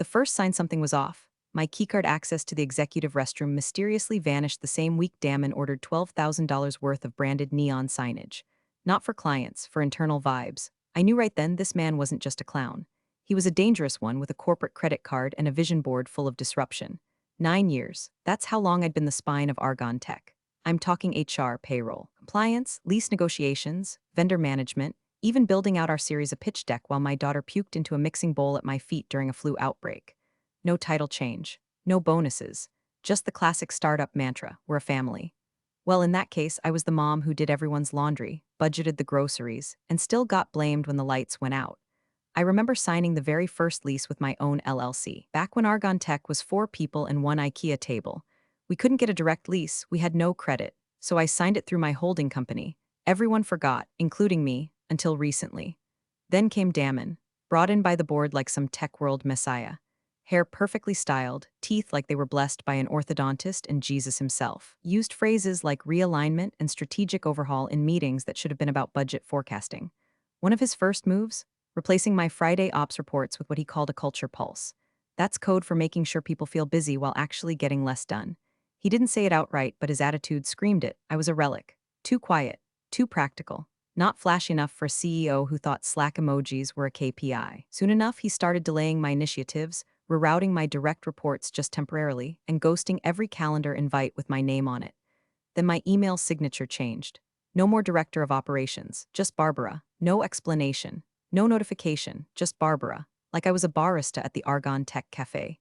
The first sign something was off. My keycard access to the executive restroom mysteriously vanished the same week Damon ordered $12,000 worth of branded neon signage. Not for clients, for internal vibes. I knew right then this man wasn't just a clown. He was a dangerous one with a corporate credit card and a vision board full of disruption. 9 years. That's how long I'd been the spine of Argon Tech. I'm talking HR, payroll, compliance, lease negotiations, vendor management, even building out our series of pitch deck while my daughter puked into a mixing bowl at my feet during a flu outbreak. No title change, no bonuses, just the classic startup mantra, we're a family. Well, in that case, I was the mom who did everyone's laundry, budgeted the groceries, and still got blamed when the lights went out. I remember signing the very first lease with my own LLC, back when Argon Tech was 4 people and one IKEA table. We couldn't get a direct lease, we had no credit, so I signed it through my holding company. Everyone forgot, including me, until recently. Then came Damon, brought in by the board like some tech world messiah. Hair perfectly styled, teeth like they were blessed by an orthodontist and Jesus himself. Used phrases like realignment and strategic overhaul in meetings that should have been about budget forecasting. One of his first moves? Replacing my Friday ops reports with what he called a culture pulse. That's code for making sure people feel busy while actually getting less done. He didn't say it outright, but his attitude screamed it. I was a relic. Too quiet. Too practical. Not flashy enough for a CEO who thought Slack emojis were a KPI. Soon enough, he started delaying my initiatives, rerouting my direct reports just temporarily, and ghosting every calendar invite with my name on it. Then my email signature changed. No more director of operations, just Barbara. No explanation. No notification, just Barbara. Like I was a barista at the Argon Tech Cafe.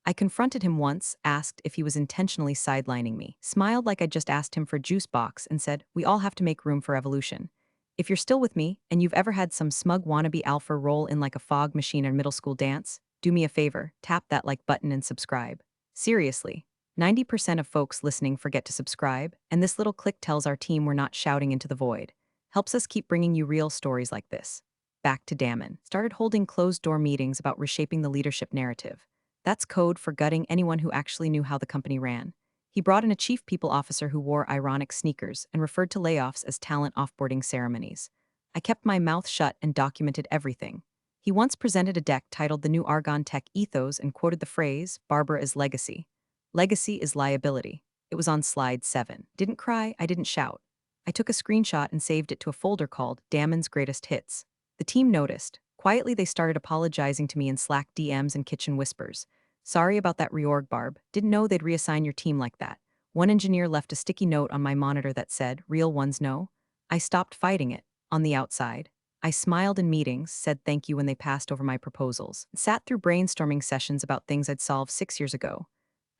I confronted him once, asked if he was intentionally sidelining me, smiled like I'd just asked him for a juice box, and said, "We all have to make room for evolution. If you're still with me, and you've ever had some smug wannabe alpha roll in like a fog machine or middle school dance, do me a favor, tap that like button and subscribe." Seriously, 90% of folks listening forget to subscribe, and this little click tells our team we're not shouting into the void. Helps us keep bringing you real stories like this. Back to Damon. Started holding closed-door meetings about reshaping the leadership narrative. That's code for gutting anyone who actually knew how the company ran. He brought in a chief people officer who wore ironic sneakers and referred to layoffs as talent offboarding ceremonies. I kept my mouth shut and documented everything. He once presented a deck titled The New Argon Tech Ethos and quoted the phrase, "Barbara is legacy. Legacy is liability." It was on slide 7. Didn't cry, I didn't shout. I took a screenshot and saved it to a folder called Damon's Greatest Hits. The team noticed. Quietly, they started apologizing to me in Slack DMs and kitchen whispers. "Sorry about that reorg, Barb. Didn't know they'd reassign your team like that." One engineer left a sticky note on my monitor that said, "Real ones know." I stopped fighting it. On the outside, I smiled in meetings, said thank you when they passed over my proposals, and sat through brainstorming sessions about things I'd solved 6 years ago.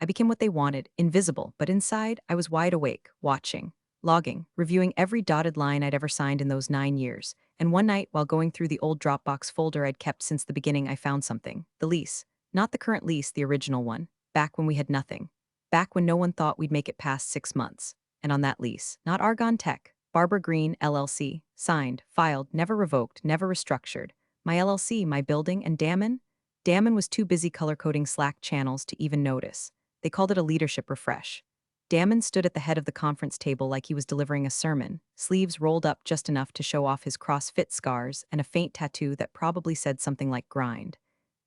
I became what they wanted, invisible, but inside, I was wide awake, watching, logging, reviewing every dotted line I'd ever signed in those 9 years. And one night, while going through the old Dropbox folder I'd kept since the beginning, I found something. The lease. Not the current lease, the original one. Back when we had nothing. Back when no one thought we'd make it past 6 months. And on that lease, not Argon Tech, Barbara Green, LLC, signed, filed, never revoked, never restructured. My LLC, my building, and Damon? Damon was too busy color-coding Slack channels to even notice. They called it a leadership refresh. Damon stood at the head of the conference table like he was delivering a sermon, sleeves rolled up just enough to show off his CrossFit scars and a faint tattoo that probably said something like grind.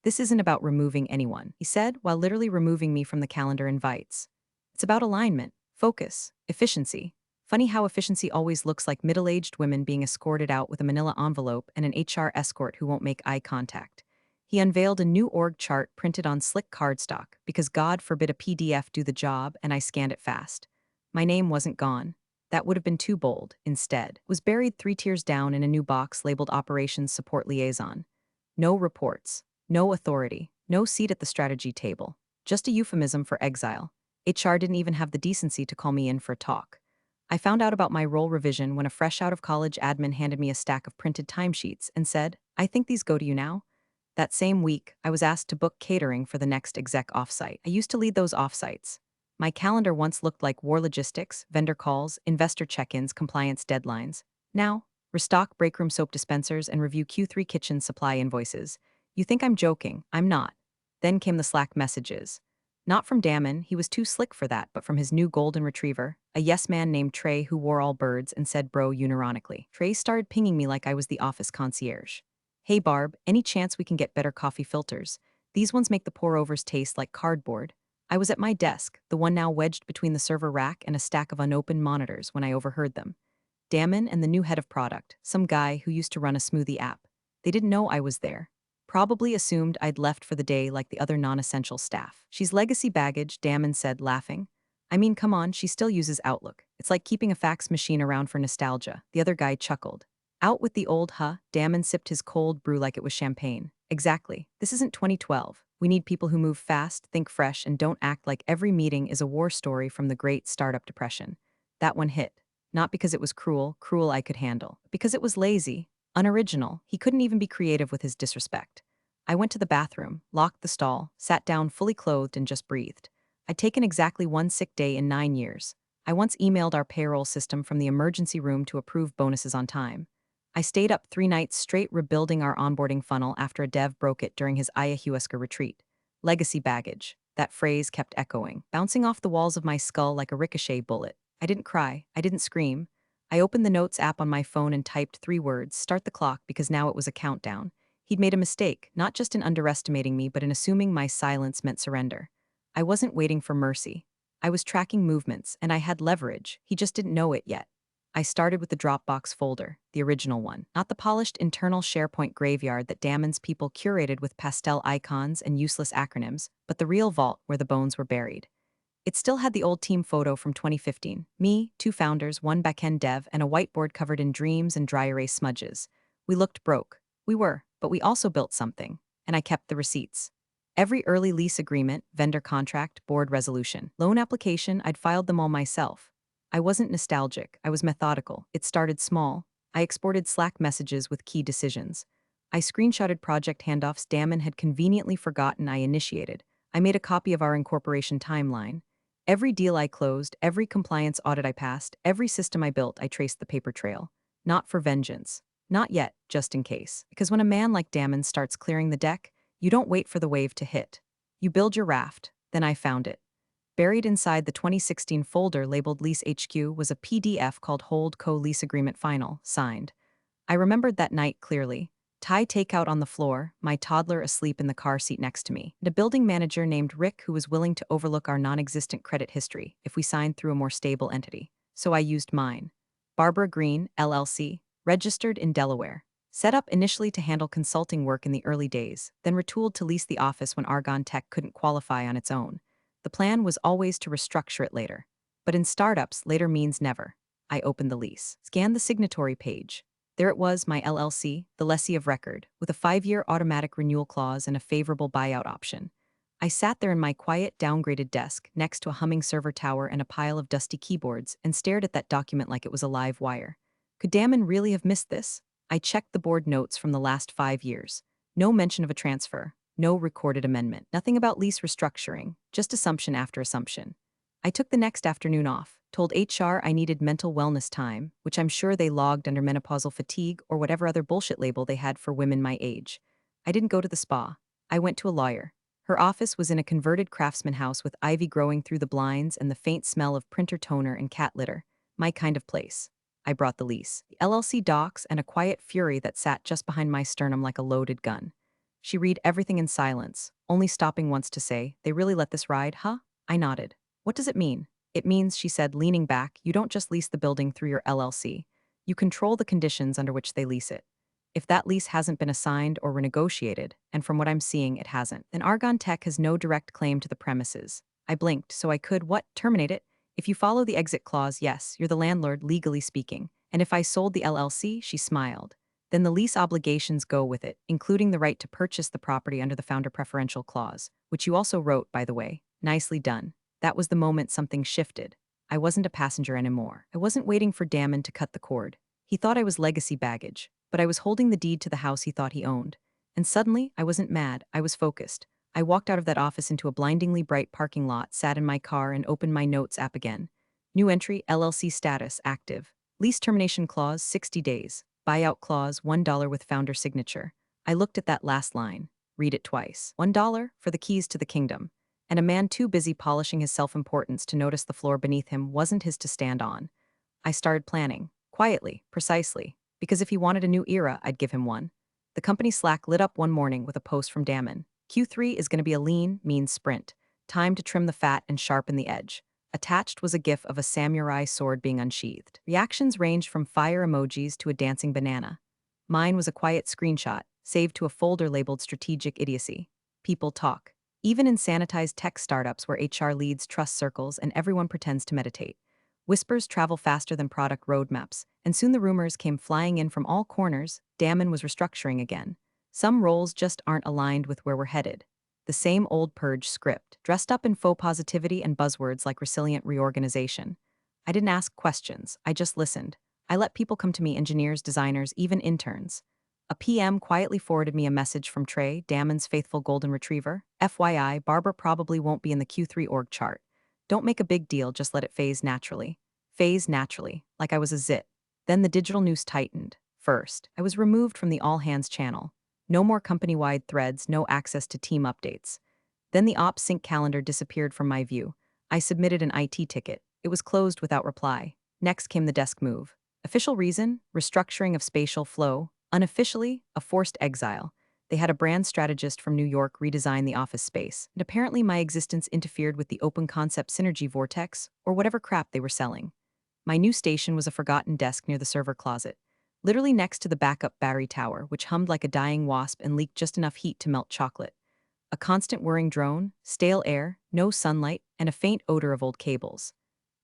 "This isn't about removing anyone," he said, while literally removing me from the calendar invites. "It's about alignment, focus, efficiency." Funny how efficiency always looks like middle-aged women being escorted out with a manila envelope and an HR escort who won't make eye contact. He unveiled a new org chart printed on slick cardstock because God forbid a PDF do the job, and I scanned it fast. My name wasn't gone. That would have been too bold. Instead, it was buried 3 tiers down in a new box labeled Operations Support Liaison. No reports, no authority, no seat at the strategy table. Just a euphemism for exile. HR didn't even have the decency to call me in for a talk. I found out about my role revision when a fresh out of college admin handed me a stack of printed timesheets and said, "I think these go to you now." That same week, I was asked to book catering for the next exec offsite. I used to lead those offsites. My calendar once looked like war logistics, vendor calls, investor check-ins, compliance deadlines. Now, restock breakroom soap dispensers and review Q3 kitchen supply invoices. You think I'm joking? I'm not. Then came the Slack messages. Not from Damon, he was too slick for that, but from his new golden retriever, a yes man named Trey who wore all birds and said bro unironically. Trey started pinging me like I was the office concierge. "Hey Barb, any chance we can get better coffee filters? These ones make the pour-overs taste like cardboard. I was at my desk, the one now wedged between the server rack and a stack of unopened monitors when I overheard them. Damon and the new head of product, some guy who used to run a smoothie app. They didn't know I was there. Probably assumed I'd left for the day like the other non-essential staff. She's legacy baggage, Damon said, laughing. I mean, come on, she still uses Outlook. It's like keeping a fax machine around for nostalgia. The other guy chuckled. Out with the old, huh? Damon sipped his cold brew like it was champagne. Exactly. This isn't 2012. We need people who move fast, think fresh, and don't act like every meeting is a war story from the Great Startup Depression. That one hit. Not because it was cruel I could handle, but because it was lazy, unoriginal. He couldn't even be creative with his disrespect. I went to the bathroom, locked the stall, sat down fully clothed and just breathed. I'd taken exactly one sick day in 9 years. I once emailed our payroll system from the emergency room to approve bonuses on time. I stayed up 3 nights straight rebuilding our onboarding funnel after a dev broke it during his ayahuasca retreat. Legacy baggage. That phrase kept echoing, bouncing off the walls of my skull like a ricochet bullet. I didn't cry. I didn't scream. I opened the Notes app on my phone and typed 3 words, start the clock, because now it was a countdown. He'd made a mistake, not just in underestimating me, but in assuming my silence meant surrender. I wasn't waiting for mercy. I was tracking movements, and I had leverage. He just didn't know it yet. I started with the Dropbox folder, the original one, not the polished internal SharePoint graveyard that Damon's people curated with pastel icons and useless acronyms, but the real vault where the bones were buried. It still had the old team photo from 2015. Me, 2 founders, 1 backend dev, and a whiteboard covered in dreams and dry erase smudges. We looked broke. We were, but we also built something. And I kept the receipts. Every early lease agreement, vendor contract, board resolution, loan application, I'd filed them all myself. I wasn't nostalgic, I was methodical. It started small. I exported Slack messages with key decisions. I screenshotted project handoffs Damon had conveniently forgotten I initiated. I made a copy of our incorporation timeline. Every deal I closed, every compliance audit I passed, every system I built, I traced the paper trail. Not for vengeance. Not yet, just in case. Because when a man like Damon starts clearing the deck, you don't wait for the wave to hit. You build your raft. Then I found it. Buried inside the 2016 folder labeled Lease HQ was a PDF called Hold Co Lease Agreement Final, signed. I remembered that night clearly. Thai takeout on the floor, my toddler asleep in the car seat next to me, and a building manager named Rick who was willing to overlook our non-existent credit history if we signed through a more stable entity. So I used mine. Barbara Green, LLC, registered in Delaware. Set up initially to handle consulting work in the early days, then retooled to lease the office when Argon Tech couldn't qualify on its own. The plan was always to restructure it later. But in startups, later means never. I opened the lease, scanned the signatory page. There it was, my LLC, the lessee of record, with a 5-year automatic renewal clause and a favorable buyout option. I sat there in my quiet, downgraded desk, next to a humming server tower and a pile of dusty keyboards, and stared at that document like it was a live wire. Could Damon really have missed this? I checked the board notes from the last 5 years. No mention of a transfer, no recorded amendment, nothing about lease restructuring, just assumption after assumption. I took the next afternoon off, told HR I needed mental wellness time, which I'm sure they logged under menopausal fatigue or whatever other bullshit label they had for women my age. I didn't go to the spa. I went to a lawyer. Her office was in a converted craftsman house with ivy growing through the blinds and the faint smell of printer toner and cat litter. My kind of place. I brought the lease, the LLC docs, and a quiet fury that sat just behind my sternum like a loaded gun. She read everything in silence, only stopping once to say, "They really let this ride, huh?" I nodded. "What does it mean?" "It means," she said, leaning back, "you don't just lease the building through your LLC. You control the conditions under which they lease it. If that lease hasn't been assigned or renegotiated, and from what I'm seeing it hasn't, then Argon Tech has no direct claim to the premises." I blinked so I could, what, terminate it? "If you follow the exit clause, yes, you're the landlord, legally speaking. And if I sold the LLC," she smiled, "then the lease obligations go with it, including the right to purchase the property under the founder preferential clause, which you also wrote, by the way. Nicely done." That was the moment something shifted. I wasn't a passenger anymore. I wasn't waiting for Damon to cut the cord. He thought I was legacy baggage, but I was holding the deed to the house he thought he owned. And suddenly, I wasn't mad, I was focused. I walked out of that office into a blindingly bright parking lot, sat in my car, and opened my Notes app again. New entry, LLC status, active. Lease termination clause, 60 days. Buyout clause, $1 with founder signature. I looked at that last line. Read it twice. $1 for the keys to the kingdom. And a man too busy polishing his self-importance to notice the floor beneath him wasn't his to stand on. I started planning. Quietly, precisely. Because if he wanted a new era, I'd give him one. The company Slack lit up one morning with a post from Damon. Q3 is going to be a lean, mean sprint. Time to trim the fat and sharpen the edge. Attached was a gif of a samurai sword being unsheathed. Reactions ranged from fire emojis to a dancing banana. Mine was a quiet screenshot, saved to a folder labeled strategic idiocy. People talk. Even in sanitized tech startups where HR leads trust circles and everyone pretends to meditate. Whispers travel faster than product roadmaps, and soon the rumors came flying in from all corners. Damon was restructuring again. Some roles just aren't aligned with where we're headed. The same old purge script, dressed up in faux positivity and buzzwords like resilient reorganization. I didn't ask questions, I just listened. I let people come to me, engineers, designers, even interns. A PM quietly forwarded me a message from Trey, Damon's faithful golden retriever. FYI, Barbara probably won't be in the Q3 org chart. Don't make a big deal, just let it phase naturally. Phase naturally, like I was a zit. Then the digital news tightened. First, I was removed from the all hands channel. No more company-wide threads, no access to team updates. Then the ops sync calendar disappeared from my view. I submitted an IT ticket. It was closed without reply. Next came the desk move. Official reason? Restructuring of spatial flow. Unofficially, a forced exile. They had a brand strategist from New York redesign the office space, and apparently my existence interfered with the open concept synergy vortex, or whatever crap they were selling. My new station was a forgotten desk near the server closet, literally next to the backup battery tower, which hummed like a dying wasp and leaked just enough heat to melt chocolate. A constant whirring drone, stale air, no sunlight, and a faint odor of old cables.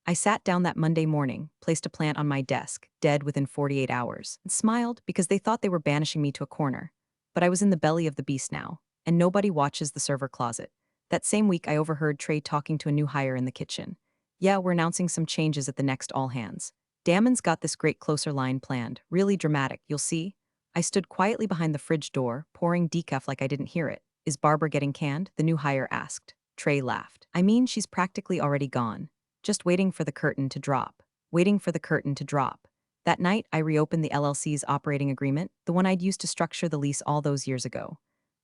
I sat down that Monday morning, placed a plant on my desk, dead within 48 hours, and smiled because they thought they were banishing me to a corner. But I was in the belly of the beast now, and nobody watches the server closet. That same week, I overheard Trey talking to a new hire in the kitchen. Yeah, we're announcing some changes at the next all hands. Damon's got this great closer line planned, really dramatic, you'll see. I stood quietly behind the fridge door, pouring decaf like I didn't hear it. Is Barbara getting canned? The new hire asked. Trey laughed. I mean, she's practically already gone. Just waiting for the curtain to drop. Waiting for the curtain to drop. That night, I reopened the LLC's operating agreement, the one I'd used to structure the lease all those years ago.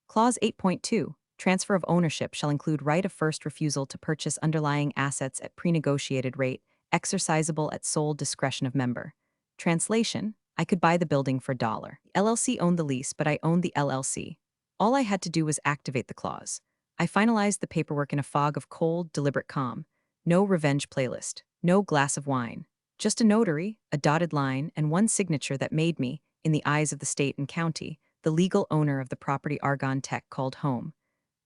Clause 8.2. Transfer of ownership shall include right of first refusal to purchase underlying assets at pre-negotiated rate, exercisable at sole discretion of member. Translation: I could buy the building for $1. The LLC owned the lease, but I owned the LLC. All I had to do was activate the clause. I finalized the paperwork in a fog of cold, deliberate calm. No revenge playlist, no glass of wine. Just a notary, a dotted line, and one signature that made me, in the eyes of the state and county, the legal owner of the property Argon Tech called home.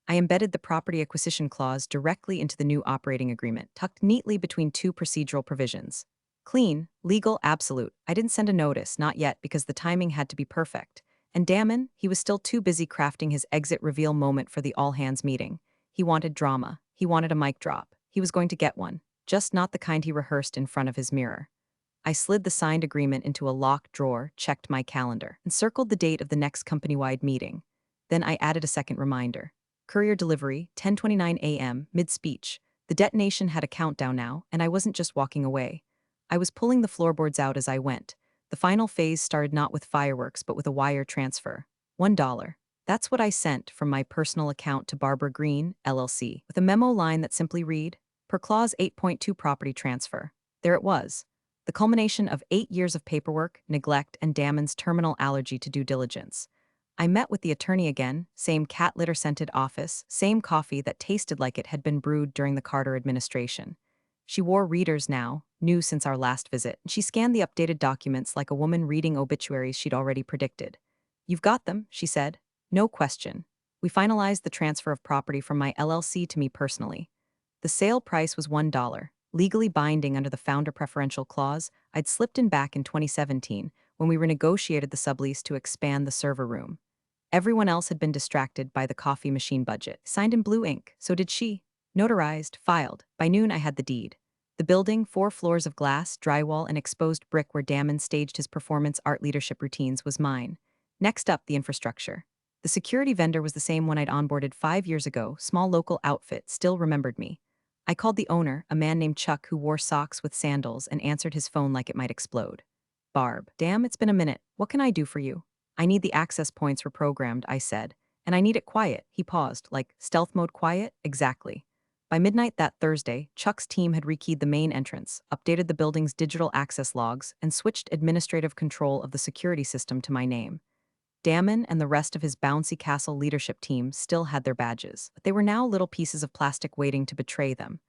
I embedded the property acquisition clause directly into the new operating agreement, tucked neatly between two procedural provisions. Clean, legal, absolute. I didn't send a notice, not yet, because the timing had to be perfect. And Damon, he was still too busy crafting his exit reveal moment for the all-hands meeting. He wanted drama. He wanted a mic drop. He was going to get one, just not the kind he rehearsed in front of his mirror. I slid the signed agreement into a locked drawer, checked my calendar, and circled the date of the next company-wide meeting. Then I added a second reminder. Courier delivery, 10:29 a.m., mid-speech. The detonation had a countdown now, and I wasn't just walking away. I was pulling the floorboards out as I went. The final phase started not with fireworks, but with a wire transfer. $1. That's what I sent from my personal account to Barbara Green, LLC, with a memo line that simply read, per clause 8.2 property transfer. There it was. The culmination of 8 years of paperwork, neglect, and Damon's terminal allergy to due diligence. I met with the attorney again, same cat litter-scented office, same coffee that tasted like it had been brewed during the Carter administration. She wore readers now, new since our last visit, and she scanned the updated documents like a woman reading obituaries she'd already predicted. You've got them, she said. No question. We finalized the transfer of property from my LLC to me personally. The sale price was $1, legally binding under the founder preferential clause I'd slipped in back in 2017 when we renegotiated the sublease to expand the server room. Everyone else had been distracted by the coffee machine budget. Signed in blue ink, so did she. Notarized, filed. By noon I had the deed. The building, 4 floors of glass, drywall, and exposed brick where Damon staged his performance art leadership routines, was mine. Next up, the infrastructure. The security vendor was the same one I'd onboarded 5 years ago, small local outfit, still remembered me. I called the owner, a man named Chuck who wore socks with sandals and answered his phone like it might explode. Barb, damn, it's been a minute. What can I do for you? I need the access points reprogrammed, I said. And I need it quiet. He paused, like, stealth mode quiet? Exactly. By midnight that Thursday, Chuck's team had rekeyed the main entrance, updated the building's digital access logs, and switched administrative control of the security system to my name. Damon and the rest of his bouncy castle leadership team still had their badges, but they were now little pieces of plastic waiting to betray them.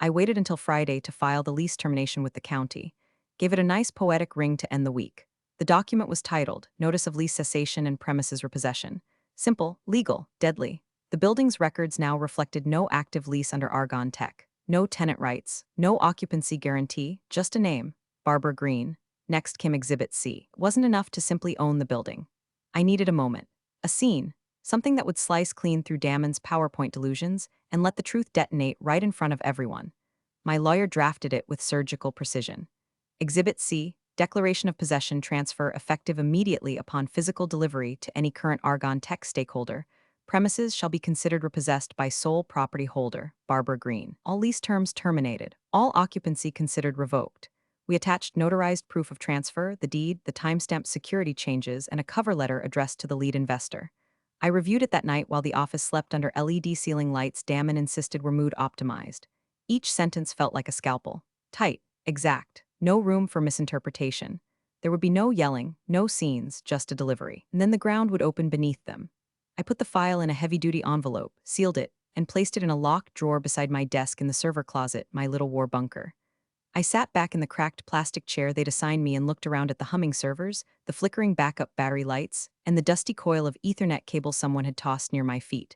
I waited until Friday to file the lease termination with the county, gave it a nice poetic ring to end the week. The document was titled Notice of Lease Cessation and Premises Repossession. Simple, legal, deadly. The building's records now reflected no active lease under Argonne Tech, no tenant rights, no occupancy guarantee, just a name, Barbara Green. Next came Exhibit C. It wasn't enough to simply own the building. I needed a moment, a scene, something that would slice clean through Damon's PowerPoint delusions and let the truth detonate right in front of everyone. My lawyer drafted it with surgical precision. Exhibit C, Declaration of Possession transfer effective immediately upon physical delivery to any current Argonne Tech stakeholder. Premises shall be considered repossessed by sole property holder, Barbara Green. All lease terms terminated. All occupancy considered revoked. We attached notarized proof of transfer, the deed, the timestamped security changes, and a cover letter addressed to the lead investor. I reviewed it that night while the office slept under LED ceiling lights Damon insisted were mood optimized. Each sentence felt like a scalpel. Tight, exact, no room for misinterpretation. There would be no yelling, no scenes, just a delivery. And then the ground would open beneath them. I put the file in a heavy-duty envelope, sealed it, and placed it in a locked drawer beside my desk in the server closet, my little war bunker. I sat back in the cracked plastic chair they'd assigned me and looked around at the humming servers, the flickering backup battery lights, and the dusty coil of Ethernet cable someone had tossed near my feet.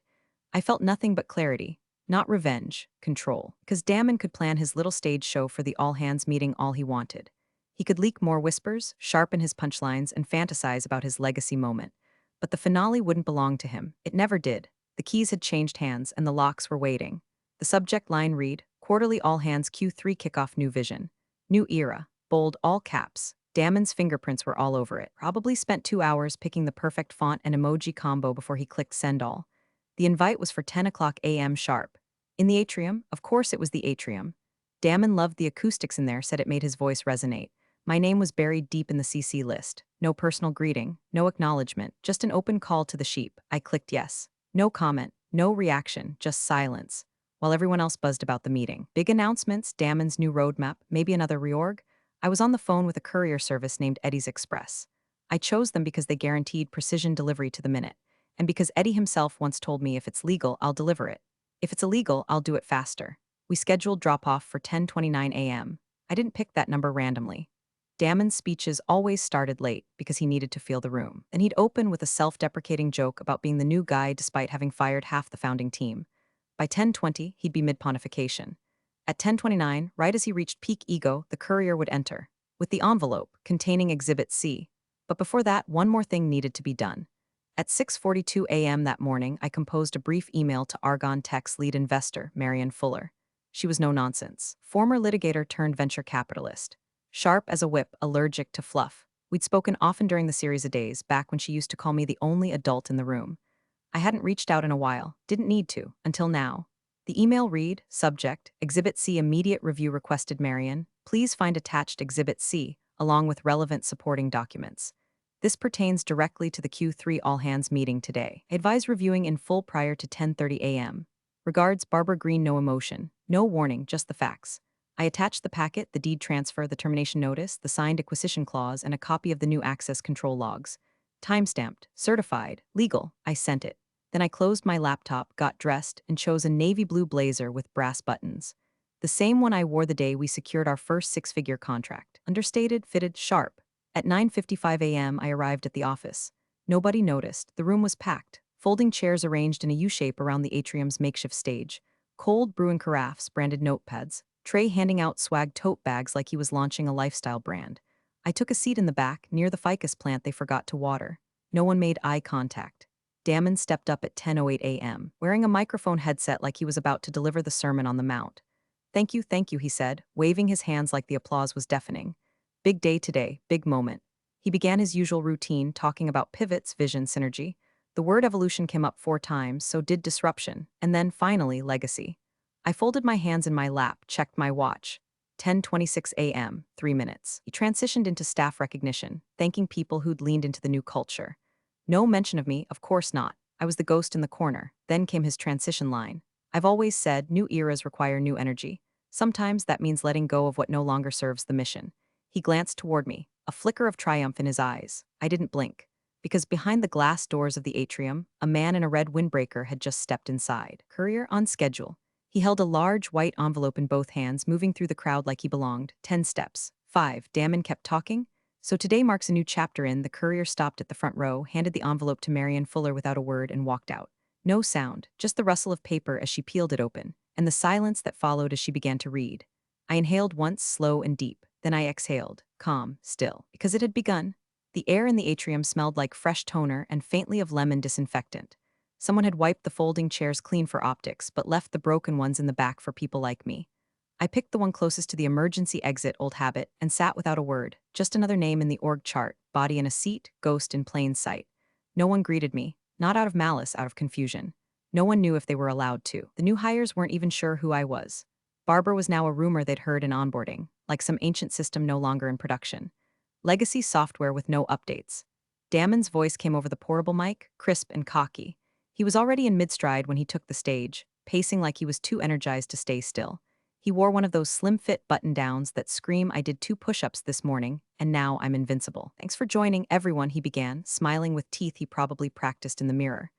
I felt nothing but clarity, not revenge, control. Because Damon could plan his little stage show for the all-hands meeting all he wanted. He could leak more whispers, sharpen his punchlines, and fantasize about his legacy moment. But the finale wouldn't belong to him. It never did. The keys had changed hands, and the locks were waiting. The subject line read, Quarterly All Hands Q3 Kickoff New Vision. New Era. Bold, all caps. Damon's fingerprints were all over it. Probably spent 2 hours picking the perfect font and emoji combo before he clicked send all. The invite was for 10 o'clock a.m. sharp. In the atrium? Of course it was the atrium. Damon loved the acoustics in there, said it made his voice resonate. My name was buried deep in the CC list. No personal greeting, no acknowledgement, just an open call to the sheep. I clicked yes. No comment, no reaction, just silence. While everyone else buzzed about the meeting. Big announcements, Damon's new roadmap, maybe another reorg. I was on the phone with a courier service named Eddie's Express. I chose them because they guaranteed precision delivery to the minute, and because Eddie himself once told me if it's legal, I'll deliver it. If it's illegal, I'll do it faster. We scheduled drop-off for 10:29 a.m. I didn't pick that number randomly. Damon's speeches always started late because he needed to feel the room. And he'd open with a self-deprecating joke about being the new guy despite having fired half the founding team. By 10:20, he'd be mid-pontification. At 10:29, right as he reached peak ego, the courier would enter, with the envelope containing Exhibit C. But before that, one more thing needed to be done. At 6:42 a.m. that morning, I composed a brief email to Argonne Tech's lead investor, Marion Fuller. She was no nonsense. Former litigator turned venture capitalist. Sharp as a whip, allergic to fluff. We'd spoken often during the series of days, back when she used to call me the only adult in the room. I hadn't reached out in a while, didn't need to, until now. The email read, subject, Exhibit C immediate review requested Marion. Please find attached Exhibit C, along with relevant supporting documents. This pertains directly to the Q3 all-hands meeting today. I advise reviewing in full prior to 10:30 a.m. Regards, Barbara Green. No emotion, no warning, just the facts. I attached the packet, the deed transfer, the termination notice, the signed acquisition clause, and a copy of the new access control logs. Timestamped, certified, legal. I sent it. Then I closed my laptop, got dressed, and chose a navy blue blazer with brass buttons. The same one I wore the day we secured our first six-figure contract. Understated, fitted, sharp. At 9:55 a.m., I arrived at the office. Nobody noticed. The room was packed. Folding chairs arranged in a U-shape around the atrium's makeshift stage. Cold brew in carafes, branded notepads. Trey handing out swag tote bags like he was launching a lifestyle brand. I took a seat in the back, near the ficus plant they forgot to water. No one made eye contact. Damon stepped up at 10:08 a.m., wearing a microphone headset like he was about to deliver the Sermon on the Mount. Thank you, he said, waving his hands like the applause was deafening. Big day today, big moment. He began his usual routine, talking about pivots, vision, synergy. The word evolution came up 4 times, so did disruption, and then, finally, legacy. I folded my hands in my lap, checked my watch. 10:26 a.m., 3 minutes. He transitioned into staff recognition, thanking people who'd leaned into the new culture. No mention of me, of course not. I was the ghost in the corner. Then came his transition line. I've always said new eras require new energy. Sometimes that means letting go of what no longer serves the mission. He glanced toward me, a flicker of triumph in his eyes. I didn't blink. because behind the glass doors of the atrium, a man in a red windbreaker had just stepped inside. Courier on schedule. He held a large white envelope in both hands, moving through the crowd like he belonged. 10 steps. 5. Damon kept talking. So today marks a new chapter in. The courier stopped at the front row, handed the envelope to Marian Fuller without a word, and walked out. No sound, just the rustle of paper as she peeled it open, and the silence that followed as she began to read. I inhaled once, slow and deep. Then I exhaled, calm, still, because it had begun. The air in the atrium smelled like fresh toner and faintly of lemon disinfectant. Someone had wiped the folding chairs clean for optics, but left the broken ones in the back for people like me. I picked the one closest to the emergency exit, old habit, and sat without a word, just another name in the org chart, body in a seat, ghost in plain sight. No one greeted me, not out of malice, out of confusion. No one knew if they were allowed to. The new hires weren't even sure who I was. Barbara was now a rumor they'd heard in onboarding, like some ancient system no longer in production. Legacy software with no updates. Damon's voice came over the portable mic, crisp and cocky. He was already in mid-stride when he took the stage, pacing like he was too energized to stay still. He wore one of those slim-fit button-downs that scream, "I did 2 push-ups this morning, and now I'm invincible." "Thanks for joining, everyone," he began, smiling with teeth he probably practiced in the mirror.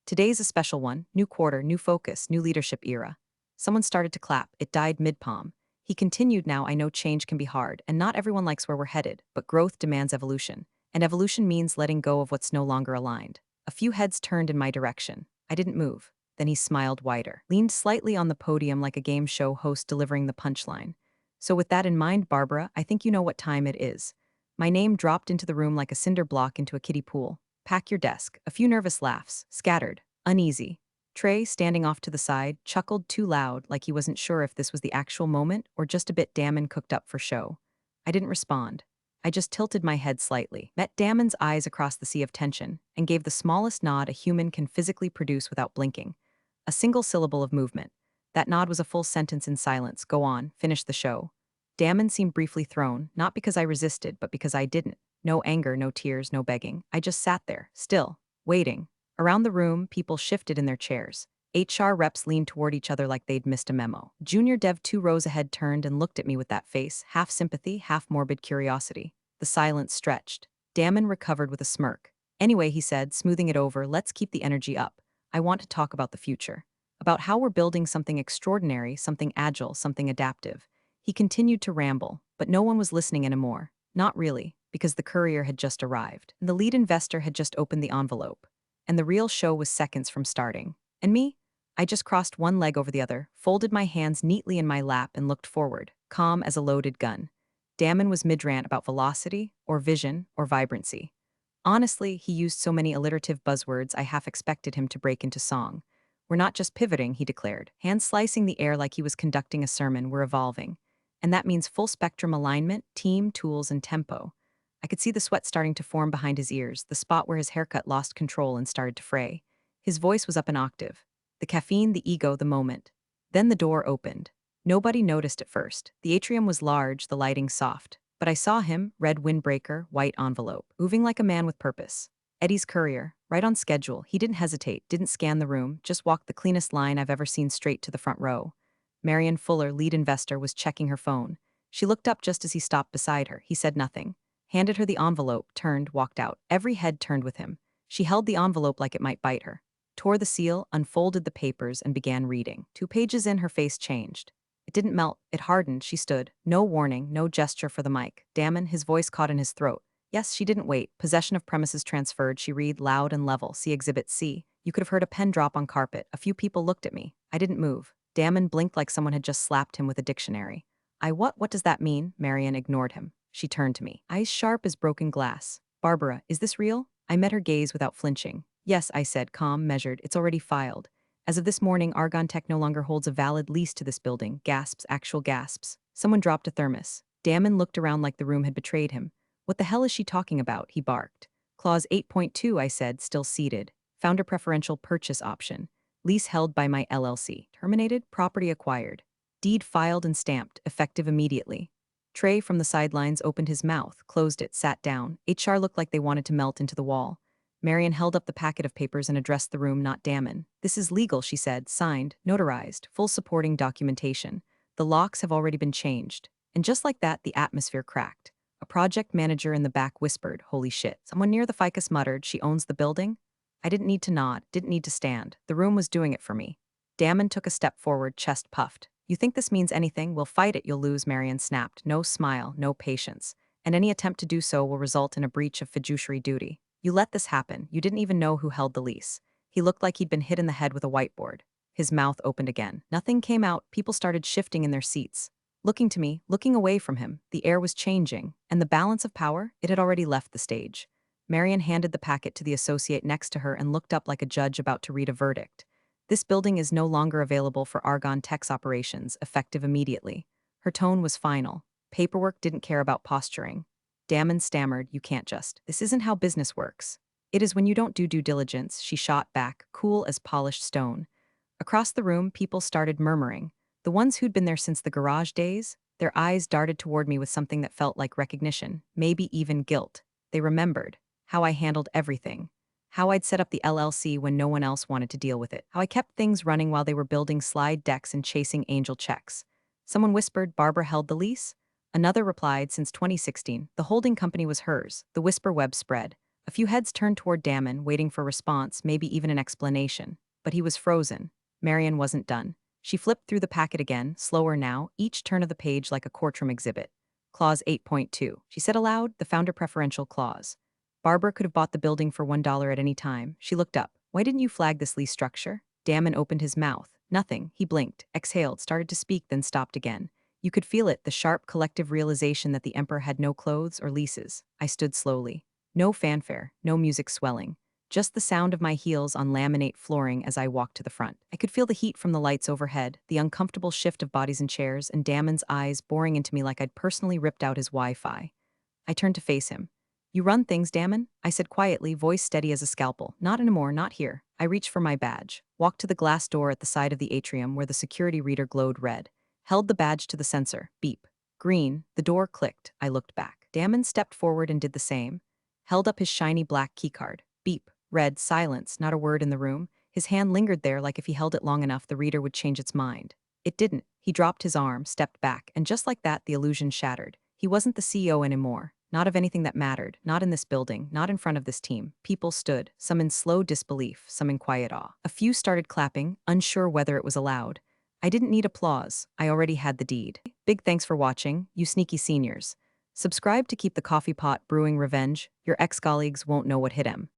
"Today's a special one, new quarter, new focus, new leadership era." Someone started to clap, it died mid-palm. He continued, "Now I know change can be hard, and not everyone likes where we're headed, but growth demands evolution. And evolution means letting go of what's no longer aligned." A few heads turned in my direction. I didn't move. Then he smiled wider, leaned slightly on the podium like a game show host delivering the punchline. "So with that in mind, Barbara, I think you know what time it is." My name dropped into the room like a cinder block into a kiddie pool. "Pack your desk." A few nervous laughs, scattered, uneasy. Trey, standing off to the side, chuckled too loud, like he wasn't sure if this was the actual moment or just a bit Damon cooked up for show. I didn't respond. I just tilted my head slightly, met Damon's eyes across the sea of tension, and gave the smallest nod a human can physically produce without blinking. A single syllable of movement. That nod was a full sentence in silence. "Go on, finish the show." Damon seemed briefly thrown, not because I resisted, but because I didn't. No anger, no tears, no begging. I just sat there, still, waiting. Around the room, people shifted in their chairs. HR reps leaned toward each other like they'd missed a memo. Junior Dev 2 rows ahead turned and looked at me with that face, half sympathy, half morbid curiosity. The silence stretched. Damon recovered with a smirk. "Anyway," he said, smoothing it over, "let's keep the energy up. I want to talk about the future. About how we're building something extraordinary, something agile, something adaptive." He continued to ramble, but no one was listening anymore. Not really, because the courier had just arrived. And the lead investor had just opened the envelope. And the real show was seconds from starting. And me? I just crossed one leg over the other, folded my hands neatly in my lap, and looked forward, calm as a loaded gun. Damon was mid-rant about velocity, or vision, or vibrancy. Honestly, he used so many alliterative buzzwords I half expected him to break into song. "We're not just pivoting," he declared, hands slicing the air like he was conducting a sermon. "We're evolving. And that means full-spectrum alignment, team, tools, and tempo." I could see the sweat starting to form behind his ears, the spot where his haircut lost control and started to fray. His voice was up an octave. The caffeine, the ego, the moment. Then the door opened. Nobody noticed at first. The atrium was large, the lighting soft. But I saw him, red windbreaker, white envelope, moving like a man with purpose. Eddie's courier, right on schedule. He didn't hesitate, didn't scan the room, just walked the cleanest line I've ever seen straight to the front row. Marian Fuller, lead investor, was checking her phone. She looked up just as he stopped beside her. He said nothing. Handed her the envelope, turned, walked out. Every head turned with him. She held the envelope like it might bite her. Tore the seal, unfolded the papers, and began reading. 2 pages in, her face changed. It didn't melt, it hardened. She stood. No warning, no gesture for the mic. Damon, his voice caught in his throat. Yes, she didn't wait. Possession of premises transferred, she read loud and level. See Exhibit C. You could have heard a pen drop on carpet. A few people looked at me. I didn't move. Damon blinked like someone had just slapped him with a dictionary. What does that mean?" Marian ignored him. She turned to me, eyes sharp as broken glass. "Barbara, is this real?" I met her gaze without flinching. "Yes," I said, calm, measured. "It's already filed. As of this morning, Argon Tech no longer holds a valid lease to this building." Gasps, actual gasps. Someone dropped a thermos. Damon looked around like the room had betrayed him. "What the hell is she talking about?" he barked. "Clause 8.2, I said, still seated. Founder preferential purchase option. Lease held by my LLC. Terminated, property acquired. Deed filed and stamped, effective immediately." Trey from the sidelines opened his mouth, closed it, sat down. HR looked like they wanted to melt into the wall. Marian held up the packet of papers and addressed the room, not Damon. "This is legal," she said, signed, notarized, full supporting documentation. "The locks have already been changed." And just like that, the atmosphere cracked. A project manager in the back whispered, "Holy shit." Someone near the ficus muttered, "She owns the building?" I didn't need to nod, didn't need to stand. The room was doing it for me. Damon took a step forward, chest puffed. "You think this means anything? We'll fight it, you'll lose," Marion snapped. No smile, no patience. And any attempt to do so will result in a breach of fiduciary duty. You let this happen. You didn't even know who held the lease. He looked like he'd been hit in the head with a whiteboard. His mouth opened again. Nothing came out. People started shifting in their seats. Looking to me, looking away from him. The air was changing, and the balance of power, it had already left the stage. Marion handed the packet to the associate next to her and looked up like a judge about to read a verdict. "This building is no longer available for Argon Tech's operations, effective immediately." Her tone was final. Paperwork didn't care about posturing. Damon stammered, "You can't just. This isn't how business works." "It is when you don't do due diligence," she shot back, cool as polished stone. Across the room, people started murmuring. The ones who'd been there since the garage days, their eyes darted toward me with something that felt like recognition, maybe even guilt. They remembered how I handled everything, how I'd set up the LLC when no one else wanted to deal with it, how I kept things running while they were building slide decks and chasing angel checks. Someone whispered, "Barbara held the lease?" Another replied, "Since 2016, the holding company was hers." The whisper web spread. A few heads turned toward Damon, waiting for response, maybe even an explanation. But he was frozen. Marion wasn't done. She flipped through the packet again, slower now, each turn of the page like a courtroom exhibit. Clause 8.2. She said aloud, the founder preferential clause. "Barbara could have bought the building for $1 at any time." She looked up. "Why didn't you flag this lease structure?" Damon opened his mouth. Nothing. He blinked, exhaled, started to speak, then stopped again. You could feel it, the sharp collective realization that the Emperor had no clothes or leases. I stood slowly. No fanfare, no music swelling. Just the sound of my heels on laminate flooring as I walked to the front. I could feel the heat from the lights overhead, the uncomfortable shift of bodies and chairs, and Damon's eyes boring into me like I'd personally ripped out his Wi-Fi. I turned to face him. "You run things, Damon?" I said quietly, voice steady as a scalpel. "Not anymore, not here." I reached for my badge, walked to the glass door at the side of the atrium where the security reader glowed red, held the badge to the sensor. Beep. Green. The door clicked. I looked back. Damon stepped forward and did the same. Held up his shiny black keycard. Beep. Red. Silence. Not a word in the room. His hand lingered there like if he held it long enough the reader would change its mind. It didn't. He dropped his arm, stepped back, and just like that the illusion shattered. He wasn't the CEO anymore. Not of anything that mattered. Not in this building. Not in front of this team. People stood, some in slow disbelief, some in quiet awe. A few started clapping, unsure whether it was allowed. I didn't need applause. I already had the deed. Big thanks for watching, you sneaky seniors. Subscribe to keep the coffee pot brewing revenge. Your ex-colleagues won't know what hit him.